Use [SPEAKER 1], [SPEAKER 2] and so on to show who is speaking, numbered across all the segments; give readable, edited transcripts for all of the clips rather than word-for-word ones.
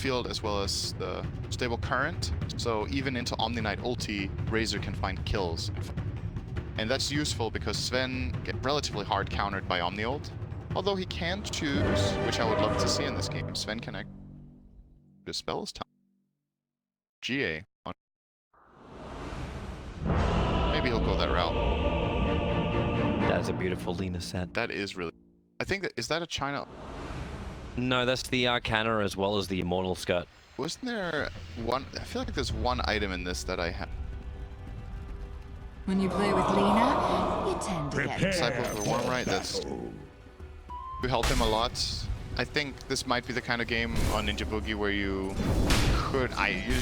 [SPEAKER 1] field as well as the stable current. So even into Omni Knight ulti, Razor can find kills. And that's useful because Sven get relatively hard countered by Omni ult. Although he can choose, which I would love to see in this game. Sven can dispel his time. GA. Maybe he'll go that route.
[SPEAKER 2] That's a beautiful Lina set.
[SPEAKER 1] That is really... I think that... Is that a China...
[SPEAKER 2] No, that's the Arcana as well as the Immortal Skirt.
[SPEAKER 1] Wasn't there one... I feel like there's one item in this that I have.
[SPEAKER 3] When you play with Lina, you tend to get...
[SPEAKER 1] Disciple of the Worm, right? That's... To help him a lot. I think this might be the kind of game on Ninja Boogie where you could...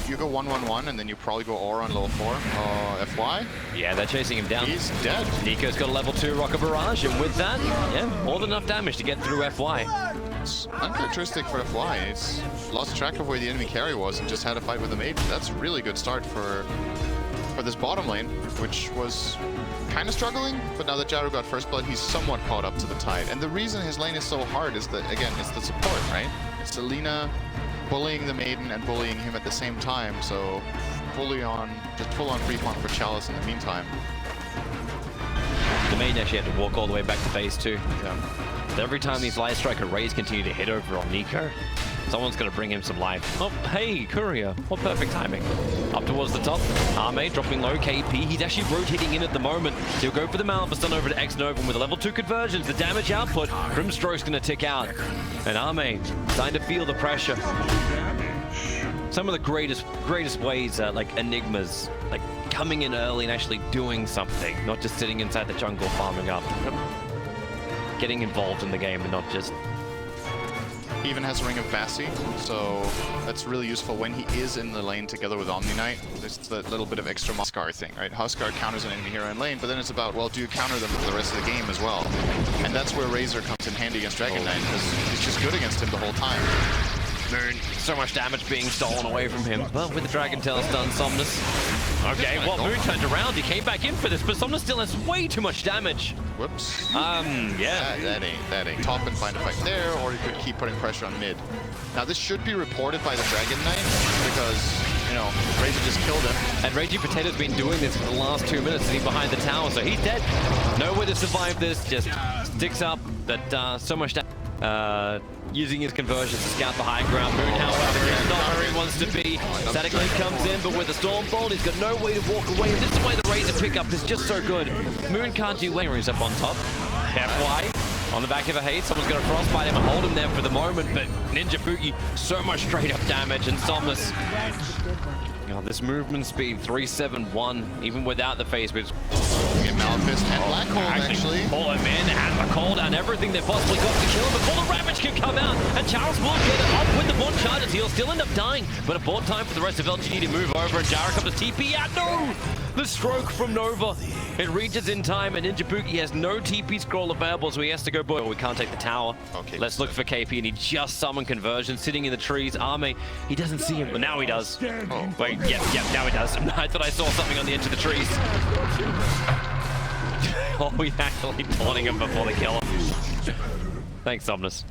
[SPEAKER 1] You go 1-1-1 and then you probably go Aura on level 4. FY?
[SPEAKER 2] Yeah, they're chasing him down.
[SPEAKER 1] He's dead.
[SPEAKER 2] Nico's got a level 2 Rocket Barrage, and with that, yeah, more than enough damage to get through FY.
[SPEAKER 1] It's uncharacteristic for FY. It's lost track of where the enemy carry was and just had a fight with the mage. That's a really good start for this bottom lane, which was kind of struggling, but now that Jaru got first blood, he's somewhat caught up to the tide. And the reason his lane is so hard is that, again, it's the support, right? It's Selena bullying the Maiden and bullying him at the same time, so just full on free farm for Chalice in the meantime.
[SPEAKER 2] The Maiden actually had to walk all the way back to phase 2.
[SPEAKER 1] Yeah.
[SPEAKER 2] Every time these Light Striker Rays continue to hit over on Nico, someone's going to bring him some life. Oh, hey, Courier. What perfect timing. Up towards the top. Arme dropping low KP. He's actually rotating in at the moment. He'll go for the Malphite stun over to X-Nova with a level 2 conversions. The damage output. Grimstroke's going to tick out. And Arme starting to feel the pressure. Some of the greatest ways, like Enigmas, like coming in early and actually doing something, not just sitting inside the jungle farming up. Getting involved in the game and not just...
[SPEAKER 1] He even has a Ring of Fase, so that's really useful when he is in the lane together with Omni Knight. There's that little bit of extra Huskar thing, right? Huskar counters an enemy hero in lane, but then it's about, well, do you counter them for the rest of the game as well? And that's where Razor comes in handy against Dragon Knight, because he's just good against him the whole time.
[SPEAKER 2] Moon, so much damage being stolen away from him. Well, with the Dragon Tail stun, Somnus. Okay, well, Moon turned around. He came back in for this, but Somnus still has way too much damage.
[SPEAKER 1] Whoops.
[SPEAKER 2] Yeah.
[SPEAKER 1] That ain't. Top and find a fight there, or you could keep putting pressure on mid. Now, this should be reported by the Dragon Knight, because, you know, Razor just killed him.
[SPEAKER 2] And Ragey Potato's been doing this for the last 2 minutes, sitting behind the tower, so he's dead. No way to survive this, just sticks up, but so much damage. Using his conversions to scout the high ground. Moon, however, is not where he wants to be. Static Link comes in, but with the Stormbolt, he's got no way to walk away. And this is why the Razor pickup is just so good. Moon can't do later. He's up on top. FY on the back of a hate. Someone's going to frostbite him and hold him there for the moment, but Ninja Boogie, so much straight up damage, and Somnus. Oh, this movement speed, 371, even without the phase boost.
[SPEAKER 1] Get Malphite and Black Hole, actually.
[SPEAKER 2] Pull him in, and the call down, everything they've possibly got to kill him before the Ravage can come out. And Charles will get it up with the Born Charges. He'll still end up dying, but abort time for the rest of LGD to move over, and Jara comes to TP out. No! The stroke from Nova. It reaches in time, and Ninja Boogie has no TP scroll available, so he has to go, boy, we can't take the tower. Okay, let's look for KP, and he just summoned conversion, sitting in the trees. Arme, he doesn't see him, but now he does. Oh, wait, yep, now he does. I thought I saw something on the edge of the trees. Oh, he's actually taunting him before they kill him. Thanks, Somnus.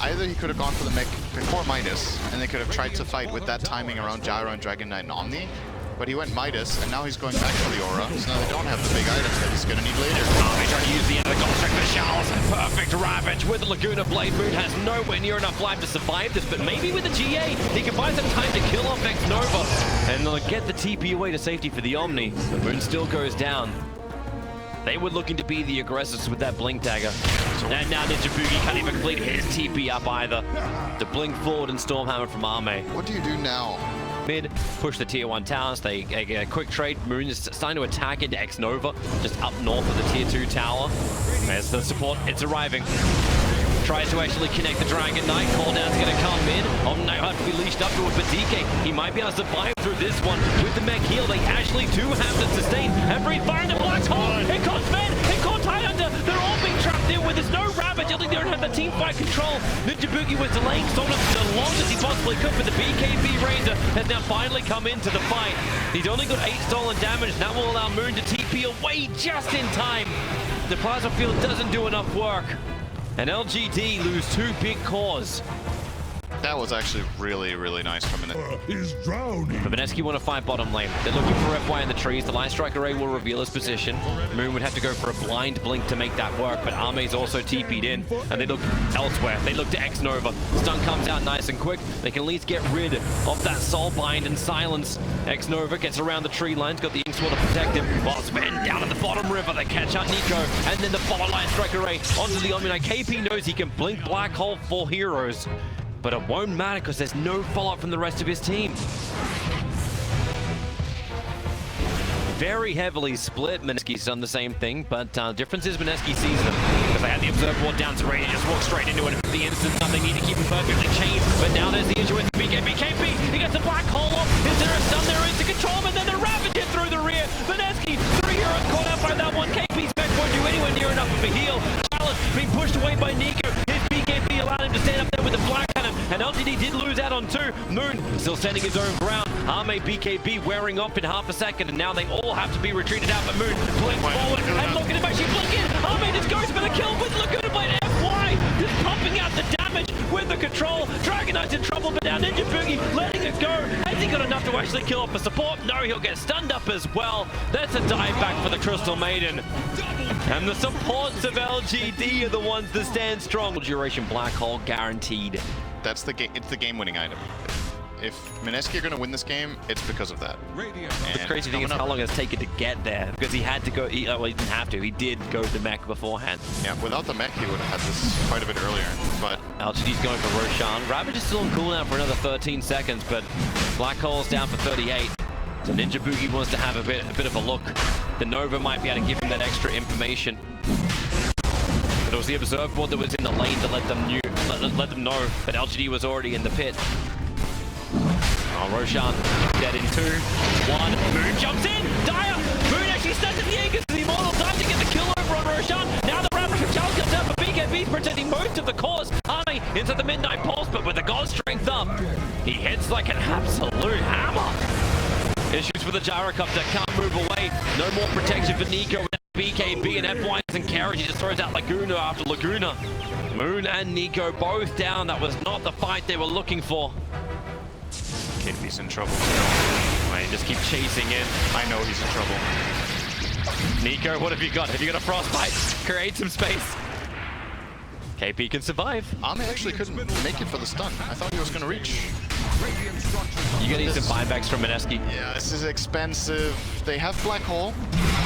[SPEAKER 1] Either he could have gone for the mech before Midas, and they could have tried to fight with that timing around Gyro and Dragon Knight and Omni. But he went Midas, and now he's going back for the Aura, so now they don't have the big items that he's going to need later.
[SPEAKER 2] Oh, they try to use the end of the gold check for Charles. Perfect Ravage with the Laguna Blade. Moon has nowhere near enough life to survive this, but maybe with the GA, he can buy some time to kill off X-Nova. And they'll get the TP away to safety for the Omni. But Moon still goes down. They were looking to be the aggressors with that Blink Dagger. And now Ninja Boogie can't even complete his TP up either. The Blink forward and Stormhammer from Arme.
[SPEAKER 1] What do you do now?
[SPEAKER 2] Mid, push the tier 1 towers, they get a quick trade. Moon is starting to attack into X-Nova, just up north of the tier 2 tower. There's the support, it's arriving. Tries to actually connect the Dragon Knight, cooldown's gonna come in. Omni Knight have to be leashed up to it, but DK, he might be able to survive through this one. With the mech heal, they actually do have the sustain. Every fire in the black hole, it caught Sven, it caught Tidehunter, they're all being trapped in with there's no Ravage. I think they don't have the team fight control. Ninja Boogie was delaying Sona for the longest he possibly could, but the BKB Razor has now finally come into the fight. He's only got 8 stolen damage, and that will allow Moon to TP away just in time. The plasma field doesn't do enough work, and LGD lose 2 big cores.
[SPEAKER 1] That was actually really, really nice coming in.
[SPEAKER 4] Is drowning.
[SPEAKER 2] But Mineski want to fight bottom lane. They're looking for FY in the trees. The Light Strike Array will reveal his position. Moon would have to go for a blind blink to make that work, but Arme's also TP'd in, and they look elsewhere. They look to X-Nova. Stun comes out nice and quick. They can at least get rid of that Soul Bind and silence. X-Nova gets around the tree lines, got the Ink Sword to protect him. While Sven down at the bottom river, they catch out Nico, and then the follow Light Strike Array onto the Omni. KP knows he can blink Black Hole for heroes, but it won't matter because there's no follow-up from the rest of his team. Very heavily split. Mineski's done the same thing, but difference is Mineski sees them. Because they had the Observe Ward down to Ray, just walk straight into it at the instant. They need to keep him perfectly chained, but now there's the issue with BKB. He gets the Black Hole off. Is there a stun there? Is to control him, and then the Ravager through the rear. Mineski, 3 heroes caught out by that one. KP's back won't do anywhere near enough of a heal. Charlotte being pushed away by Nico. His BKB allowed him to stand up there with the Black Cannon, and LGD did lose out on 2. Moon still standing his own ground. Arme BKB wearing off in half a second, and now they all have to be retreated out, but Moon blinks forward, and look at him actually blinking. Arme just goes for the kill with Laguna Blade. FY just pumping out the damage with the control. Dragon Knight's in trouble, but now Ninja Boogie letting it go. Has he got enough to actually kill off the support? No, he'll get stunned up as well. That's a dive back for the Crystal Maiden. And the supports of LGD are the ones that stand strong. Duration Black Hole guaranteed.
[SPEAKER 1] That's the game. It's the game-winning item. If Mineski are going to win this game, it's because of that.
[SPEAKER 2] The crazy thing is how long it's taken to get there, because he had to go, well, he didn't have to, he did go to mech beforehand.
[SPEAKER 1] Yeah, without the mech, he would have had this quite a bit earlier, but...
[SPEAKER 2] LGD's going for Roshan. Ravage is still on cooldown for another 13 seconds, but Black Hole's down for 38. So Ninja Boogie wants to have a bit of a look. The Nova might be able to give him that extra information. But it was the Observe Board that was in the lane to let them know, but LGD was already in the pit. Oh, Roshan dead in 2, 1. Moon jumps in. Dire. Moon actually snatches the Aegis to the Immortal. Time to get the kill over on Roshan. Now the Ravage from Charles comes out for BKB, protecting most of the cores. Army into the Midnight Pulse, but with the God Strength up, he hits like an absolute hammer. Issues with the Gyrocopter. Can't move away. No more protection for Nico. BKB and FY doesn't care. He just throws out Laguna after Laguna. Moon and Nico both down. That was not the fight they were looking for.
[SPEAKER 1] KP's in trouble.
[SPEAKER 2] Wait, just keep chasing in.
[SPEAKER 1] I know he's in trouble.
[SPEAKER 2] Nico, what have you got? Have you got a Frostbite? Create some space. KP can survive.
[SPEAKER 1] Ame actually couldn't make it for the stun. I thought he was going to reach.
[SPEAKER 2] You're gonna need some buybacks from Mineski.
[SPEAKER 1] Yeah, this is expensive. They have Black Hole.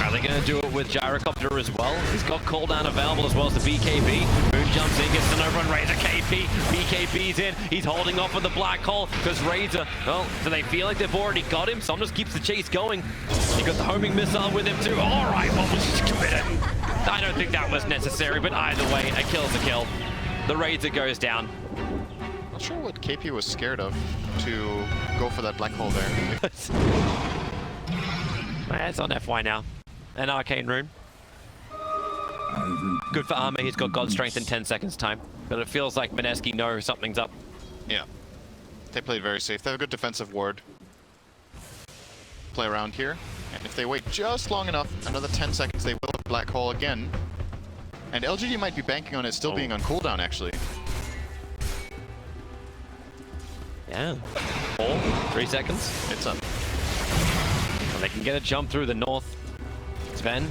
[SPEAKER 2] Are they gonna do it with Gyrocopter as well? He's got cooldown available as well as the BKB. Moon jumps in, gets an overrun. Razor KP. BKB's in. He's holding off with the Black Hole because Razor, well, do they feel like they've already got him? Some just keeps the chase going. You got the homing missile with him too. All right, what was committed? I don't think that was necessary, but either way, a kill's a kill. The Razor goes down.
[SPEAKER 1] Not sure what KP was scared of to go for that Black Hole there.
[SPEAKER 2] It's on FY now. An Arcane Rune. Good for Arme, he's got God Strength in 10 seconds time. But it feels like Mineski knows something's up.
[SPEAKER 1] Yeah. They played very safe. They have a good defensive ward. Play around here. And if they wait just long enough, another 10 seconds, they will have Black Hole again. And LGD might be banking on it still being on cooldown, actually.
[SPEAKER 2] Yeah. 4, 3 seconds.
[SPEAKER 1] It's up.
[SPEAKER 2] Well, they can get a jump through the north. Sven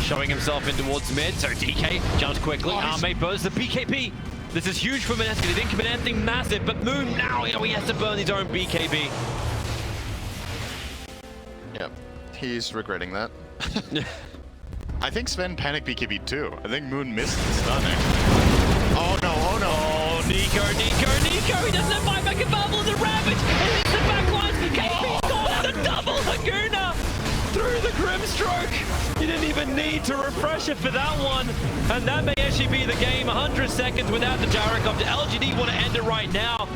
[SPEAKER 2] showing himself in towards mid, so DK jumps quickly. Arme burns the BKB. This is huge for Mineski. They didn't commit anything massive, but Moon now, he has to burn his own BKB.
[SPEAKER 1] Yep, he's regretting that. I think Sven panicked BKB too. I think Moon missed the stun actually. Oh no, oh no.
[SPEAKER 2] Oh, Nico. He doesn't have buyback available as a Ravage. And hits the back lines. KP caught out a double Laguna through the Grimstroke. You didn't even need to refresh it for that one. And that may actually be the game. 100 seconds without the Gyrocopter. LGD want to end it right now.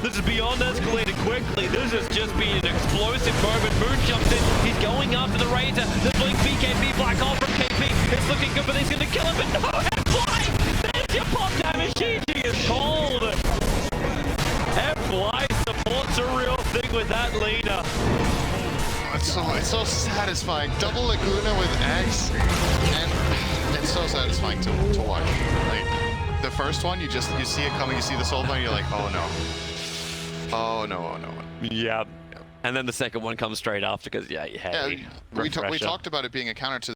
[SPEAKER 2] This is beyond escalated quickly. This has just been an explosive moment. Moon jumps in. He's going after the Razor. The blink BKB Black Hole from KP. It's looking good, but he's going to kill him. But no, FY! There's your pop damage. GG is cold. FY supports a real thing with that leader.
[SPEAKER 1] It's so satisfying. Double Laguna with Axe, and it's so satisfying to watch. Like the first one, you see it coming, you see the soul bind, you're like, oh no. Oh no, oh no.
[SPEAKER 2] Yeah. And then the second one comes straight after because, yeah, hey,
[SPEAKER 1] Yeah, we
[SPEAKER 2] refresher.
[SPEAKER 1] talked about it being a counter to